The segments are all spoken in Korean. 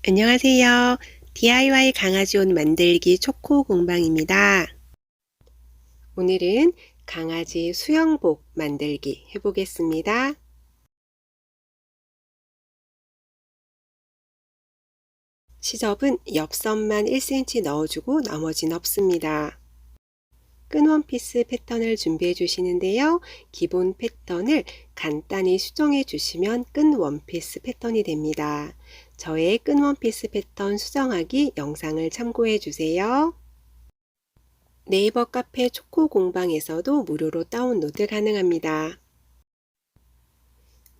안녕하세요. DIY 강아지 옷 만들기 초코 공방입니다. 오늘은 강아지 수영복 만들기 해보겠습니다. 시접은 옆선만 1cm 넣어주고 나머지는 없습니다. 끈 원피스 패턴을 준비해 주시는데요. 기본 패턴을 간단히 수정해 주시면 끈 원피스 패턴이 됩니다. 저의 끈 원피스 패턴 수정하기 영상을 참고해 주세요. 네이버 카페 초코 공방에서도 무료로 다운로드 가능합니다.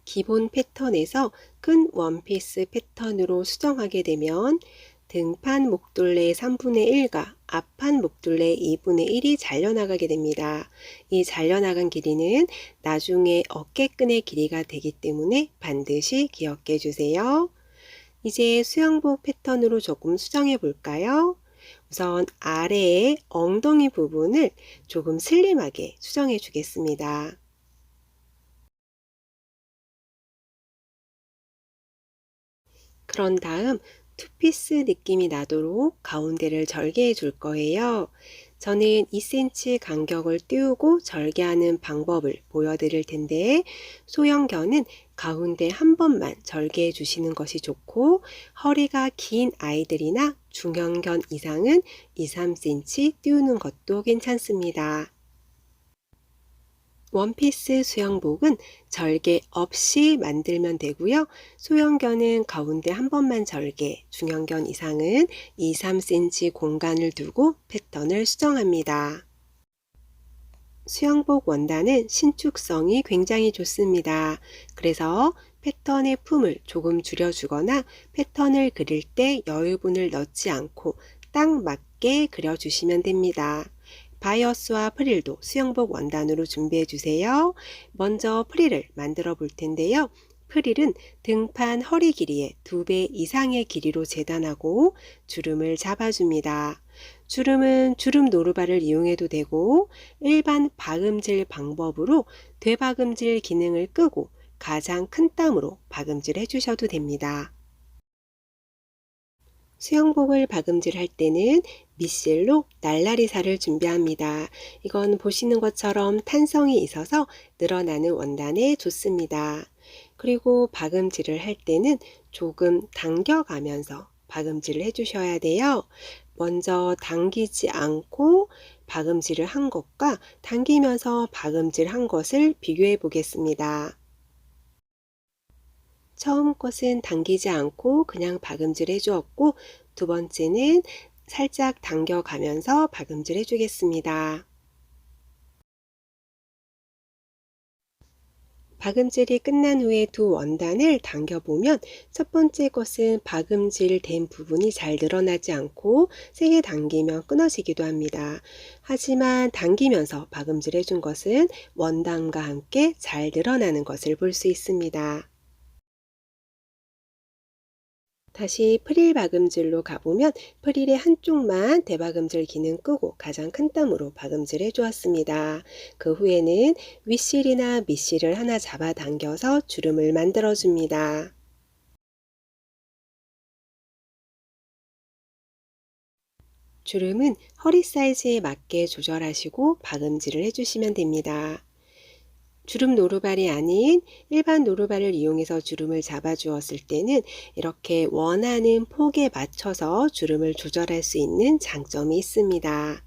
기본 패턴에서 큰 원피스 패턴으로 수정하게 되면 등판 목둘레 3분의 1과 앞판 목둘레 2분의 1이 잘려나가게 됩니다. 이 잘려나간 길이는 나중에 어깨끈의 길이가 되기 때문에 반드시 기억해 주세요. 이제 수영복 패턴으로 조금 수정해 볼까요? 우선 아래의 엉덩이 부분을 조금 슬림하게 수정해 주겠습니다. 그런 다음 투피스 느낌이 나도록 가운데를 절개해 줄 거예요. 저는 2cm 간격을 띄우고 절개하는 방법을 보여드릴 텐데 소형견은 가운데 한 번만 절개해 주시는 것이 좋고 허리가 긴 아이들이나 중형견 이상은 2-3cm 띄우는 것도 괜찮습니다. 원피스 수영복은 절개 없이 만들면 되고요. 소형견은 가운데 한 번만 절개, 중형견 이상은 2-3cm 공간을 두고 패턴을 수정합니다. 수영복 원단은 신축성이 굉장히 좋습니다. 그래서 패턴의 품을 조금 줄여주거나 패턴을 그릴 때 여유분을 넣지 않고 딱 맞게 그려주시면 됩니다. 바이어스와 프릴도 수영복 원단으로 준비해 주세요. 먼저 프릴을 만들어 볼 텐데요. 프릴은 등판 허리 길이의 2배 이상의 길이로 재단하고 주름을 잡아줍니다. 주름은 주름 노루발을 이용해도 되고 일반 박음질 방법으로 되박음질 기능을 끄고 가장 큰 땀으로 박음질 해주셔도 됩니다. 수영복을 박음질 할 때는 미실로 날라리살을 준비합니다. 이건 보시는 것처럼 탄성이 있어서 늘어나는 원단에 좋습니다. 그리고 박음질을 할 때는 조금 당겨가면서 박음질을 해주셔야 돼요. 먼저 당기지 않고 박음질을 한 것과 당기면서 박음질 한 것을 비교해 보겠습니다. 처음 것은 당기지 않고 그냥 박음질 해주었고 두 번째는 살짝 당겨가면서 박음질 해주겠습니다. 박음질이 끝난 후에 두 원단을 당겨보면 첫 번째 것은 박음질 된 부분이 잘 늘어나지 않고 세게 당기면 끊어지기도 합니다. 하지만 당기면서 박음질 해준 것은 원단과 함께 잘 늘어나는 것을 볼 수 있습니다. 다시 프릴 박음질로 가보면 프릴의 한쪽만 대박음질 기능 끄고 가장 큰 땀으로 박음질 해주었습니다. 그 후에는 윗실이나 밑실을 하나 잡아 당겨서 주름을 만들어 줍니다. 주름은 허리 사이즈에 맞게 조절하시고 박음질을 해주시면 됩니다. 주름 노루발이 아닌 일반 노루발을 이용해서 주름을 잡아 주었을 때는 이렇게 원하는 폭에 맞춰서 주름을 조절할 수 있는 장점이 있습니다.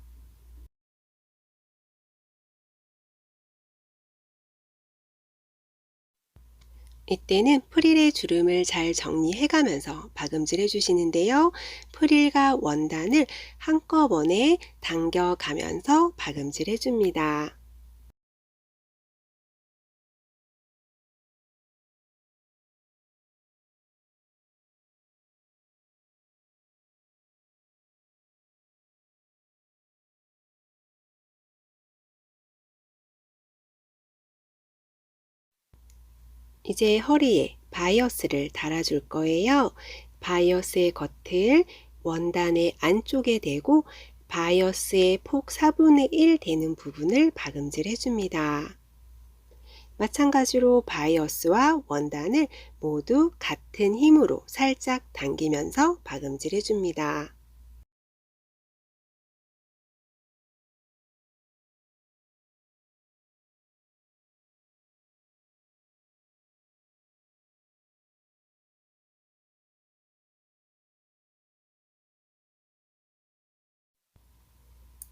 이때는 프릴의 주름을 잘 정리해 가면서 박음질 해주시는데요. 프릴과 원단을 한꺼번에 당겨 가면서 박음질 해줍니다. 이제 허리에 바이어스를 달아줄 거예요. 바이어스의 겉을 원단의 안쪽에 대고 바이어스의 폭 4분의 1 되는 부분을 박음질 해줍니다. 마찬가지로 바이어스와 원단을 모두 같은 힘으로 살짝 당기면서 박음질해 줍니다.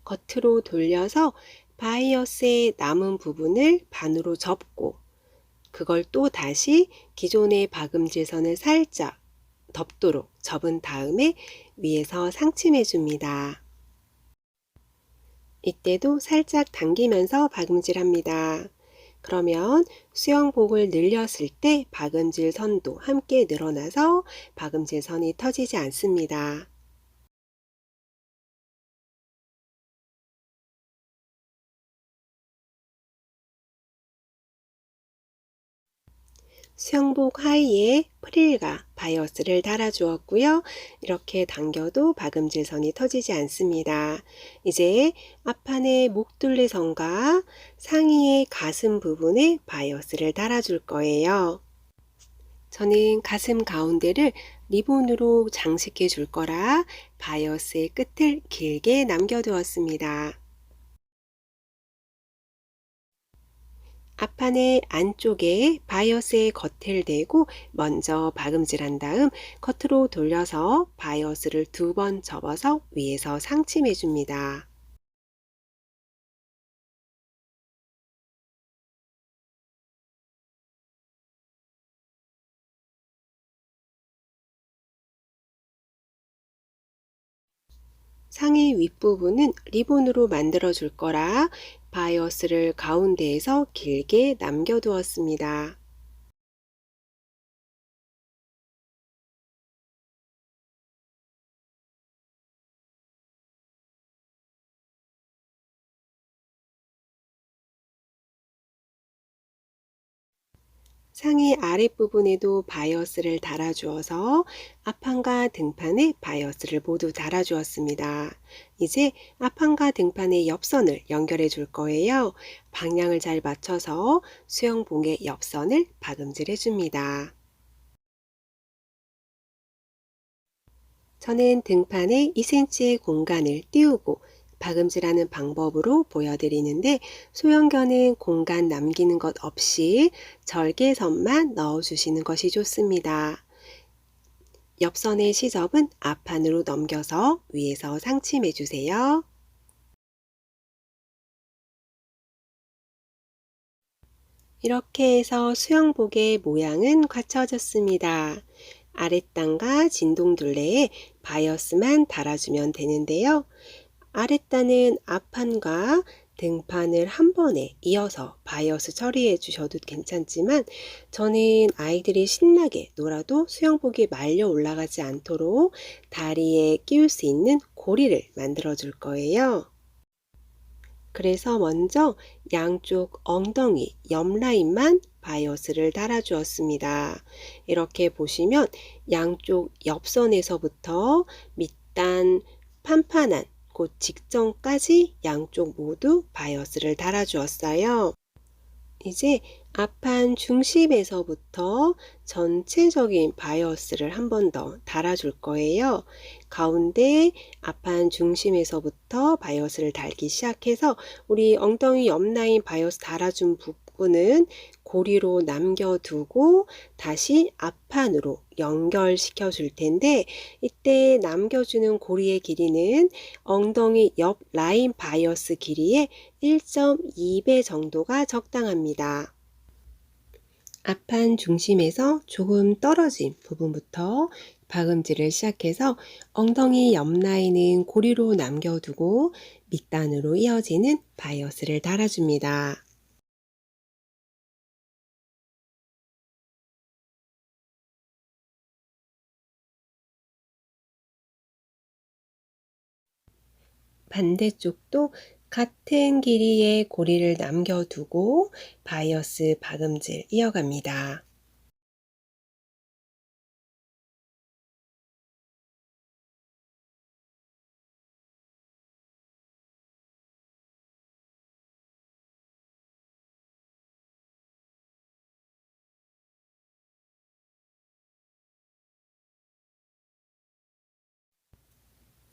겉으로 돌려서 바이어스의 남은 부분을 반으로 접고 그걸 또 다시 기존의 박음질선을 살짝 덮도록 접은 다음에 위에서 상침해 줍니다. 이때도 살짝 당기면서 박음질합니다. 그러면 수영복을 늘렸을 때 박음질 선도 함께 늘어나서 박음질 선이 터지지 않습니다. 수영복 하의에 프릴과 바이어스를 달아주었고요. 이렇게 당겨도 박음질선이 터지지 않습니다. 이제 앞판의 목둘레선과 상의의 가슴 부분에 바이어스를 달아줄 거예요. 저는 가슴 가운데를 리본으로 장식해 줄 거라 바이어스의 끝을 길게 남겨두었습니다. 앞판의 안쪽에 바이어스의 겉을 대고 먼저 박음질한 다음 겉으로 돌려서 바이어스를 2번 접어서 위에서 상침해 줍니다. 상의 윗부분은 리본으로 만들어 줄 거라 바이어스를 가운데에서 길게 남겨 두었습니다. 상의 아랫부분에도 바이어스를 달아주어서 앞판과 등판에 바이어스를 모두 달아주었습니다. 이제 앞판과 등판의 옆선을 연결해 줄 거예요. 방향을 잘 맞춰서 수영봉의 옆선을 박음질해 줍니다. 저는 등판에 2cm의 공간을 띄우고 박음질하는 방법으로 보여드리는데 소형견은 공간 남기는 것 없이 절개선만 넣어주시는 것이 좋습니다. 옆선의 시접은 앞판으로 넘겨서 위에서 상침해 주세요. 이렇게 해서 수영복의 모양은 갖춰졌습니다. 아랫단과 진동둘레에 바이어스만 달아주면 되는데요. 아랫단은 앞판과 등판을 한 번에 이어서 바이어스 처리해 주셔도 괜찮지만 저는 아이들이 신나게 놀아도 수영복이 말려 올라가지 않도록 다리에 끼울 수 있는 고리를 만들어 줄 거예요. 그래서 먼저 양쪽 엉덩이 옆 라인만 바이어스를 달아 주었습니다. 이렇게 보시면 양쪽 옆선에서부터 밑단 판판한 곳 직전까지 양쪽 모두 바이어스를 달아 주었어요. 이제 앞판 중심에서부터 전체적인 바이어스를 한 번 더 달아줄 거예요. 가운데 앞판 중심에서부터 바이어스를 달기 시작해서 우리 엉덩이 옆 라인 바이어스 달아준 부분은 고리로 남겨두고 다시 앞판으로 연결시켜 줄 텐데 이때 남겨주는 고리의 길이는 엉덩이 옆 라인 바이어스 길이의 1.2배 정도가 적당합니다. 앞판 중심에서 조금 떨어진 부분부터 박음질을 시작해서 엉덩이 옆 라인은 고리로 남겨두고 밑단으로 이어지는 바이어스를 달아줍니다. 반대쪽도 같은 길이의 고리를 남겨두고 바이어스 박음질 이어갑니다.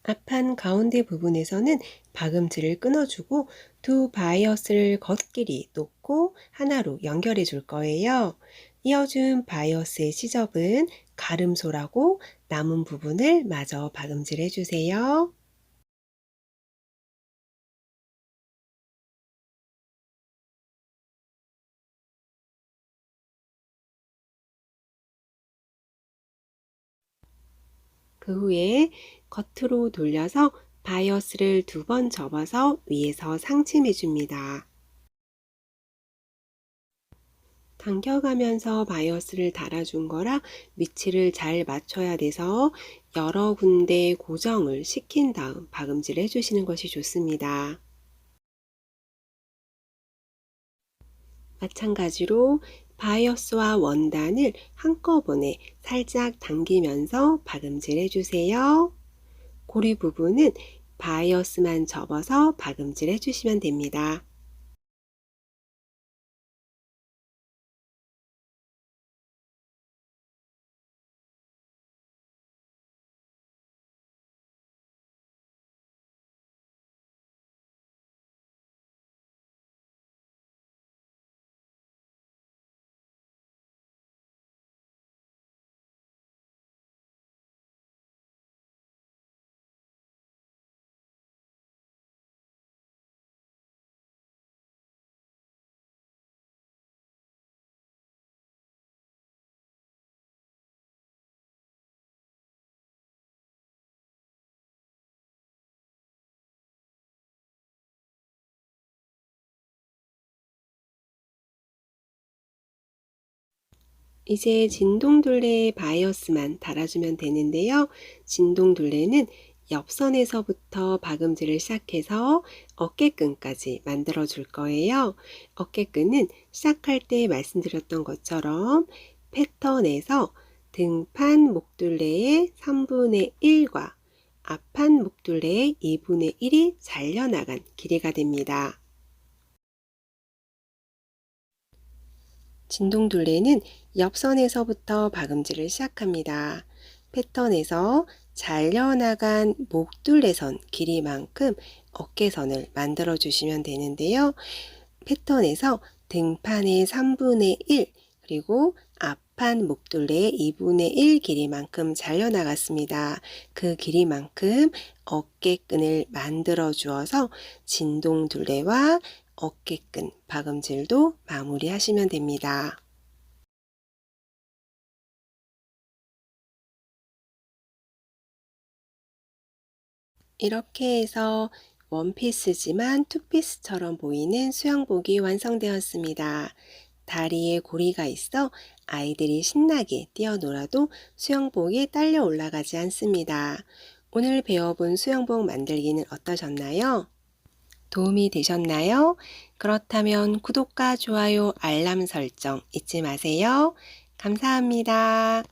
앞판 가운데 부분에서는 박음질을 끊어주고 두 바이어스를 겉길이 놓고 하나로 연결해 줄 거예요. 이어준 바이어스의 시접은 가름소라고 남은 부분을 마저 박음질 해주세요. 그 후에 겉으로 돌려서 바이어스를 두 번 접어서 위에서 상침해 줍니다. 당겨가면서 바이어스를 달아준 거라 위치를 잘 맞춰야 돼서 여러 군데 고정을 시킨 다음 박음질 해주시는 것이 좋습니다. 마찬가지로 바이어스와 원단을 한꺼번에 살짝 당기면서 박음질 해주세요. 고리 부분은 바이어스만 접어서 박음질 해주시면 됩니다. 이제 진동둘레의 바이어스만 달아주면 되는데요. 진동둘레는 옆선에서부터 박음질을 시작해서 어깨끈까지 만들어 줄 거예요. 어깨끈은 시작할 때 말씀드렸던 것처럼 패턴에서 등판 목둘레의 3분의 1과 앞판 목둘레의 2분의 1이 잘려나간 길이가 됩니다. 진동둘레는 옆선에서부터 박음질을 시작합니다. 패턴에서 잘려나간 목둘레선 길이만큼 어깨선을 만들어 주시면 되는데요. 패턴에서 등판의 3분의 1 그리고 앞판 목둘레의 2분의 1 길이만큼 잘려나갔습니다. 그 길이만큼 어깨끈을 만들어 주어서 진동둘레와 어깨끈 박음질도 마무리하시면 됩니다. 이렇게 해서 원피스지만 투피스처럼 보이는 수영복이 완성되었습니다. 다리에 고리가 있어 아이들이 신나게 뛰어놀아도 수영복이 딸려 올라가지 않습니다. 오늘 배워본 수영복 만들기는 어떠셨나요? 도움이 되셨나요? 그렇다면 구독과 좋아요, 알람 설정 잊지 마세요. 감사합니다.